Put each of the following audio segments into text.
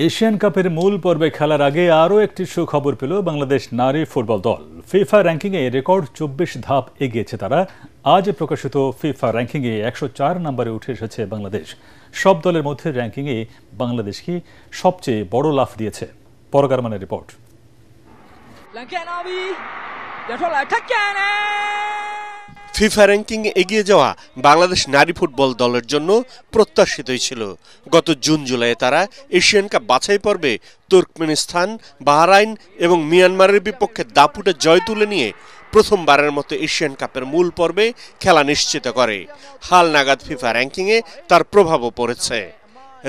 Asian কাপের মূল পর্বে খেলার আগে আরও একটি সুখবর পেল বাংলাদেশ নারী ফুটবল দল। ফিফা র্যাঙ্কিংয়ে রেকর্ড 24 ধাপ এগিয়েছে তারা। আজ প্রকাশিত ফিফা র্যাঙ্কিংয়ে 104 নম্বরে উঠে এসেছে বাংলাদেশ। সব দলের মধ্যে র্যাঙ্কিংয়ে বাংলাদেশকে সবচেয়ে বড় লাফ দিয়েছে। পরগারমানের রিপোর্ট। ফিফা র্যাঙ্কিংয়ে এগিয়ে যাওয়া বাংলাদেশ নারী ফুটবল দলের জন্য প্রত্যাশিতই ছিল। গত জুন জুলাইয়ে তারা এশিয়ান কাপ বাছাই পর্বে তুর্কমেনিস্তান, বাহরাইন এবং মিয়ানমারের বিপক্ষে দাপুটে জয় তুলে নিয়ে প্রথমবারের মতো এশিয়ান কাপের মূল পর্বে খেলা নিশ্চিত করে। হালনাগাদ ফিফা র্যাঙ্কিংয়ে তার প্রভাবও পড়েছে।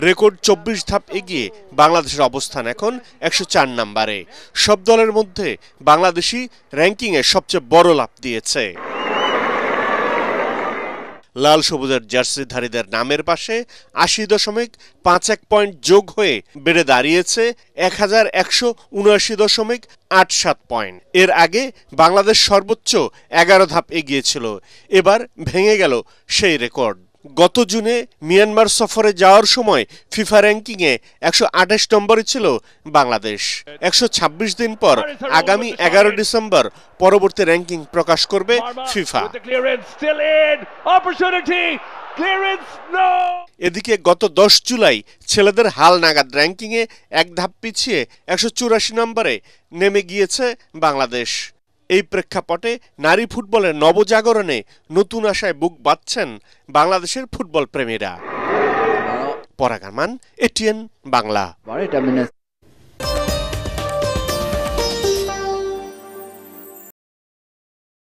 রেকর্ড 24 ধাপ এগিয়ে বাংলাদেশের অবস্থান এখন 104 নম্বরে। সব দলের মধ্যে বাংলাদেশই র্যাঙ্কিংয়ে সবচেয়ে বড় লাফ দিয়েছে। লাল সবুজের জার্সিধারীদের নামের পাশে 80.51 পয়েন্ট যোগ হয়ে বেড়ে দাঁড়িয়েছে 1179.87 পয়েন্ট। এর আগে বাংলাদেশ সর্বোচ্চ 11 ধাপ এগিয়েছিল। এবার ভেঙে গেল সেই রেকর্ড। গত জুনে মিয়ানমার সফরে যাওয়ার সময় ফিফা র্যাঙ্কিংয়ে 128 নম্বরে ছিল বাংলাদেশ। 126 দিন পর আগামী 11 ডিসেম্বর পরবর্তী র্যাঙ্কিং প্রকাশ করবে ফিফা। এদিকে গত 10 জুলাই ছেলেদের হালনাগাদ র্যাঙ্কিংয়ে এক ধাপ পিছিয়ে 184 নম্বরে নেমে গিয়েছে বাংলাদেশ। এই প্রেক্ষাপটে নারী ফুটবলের নবজাগরণে নতুন আশায় বুক বাঁধছেন বাংলাদেশের ফুটবল প্রেমীরা। পরাগ আরমান, এটিএন বাংলা।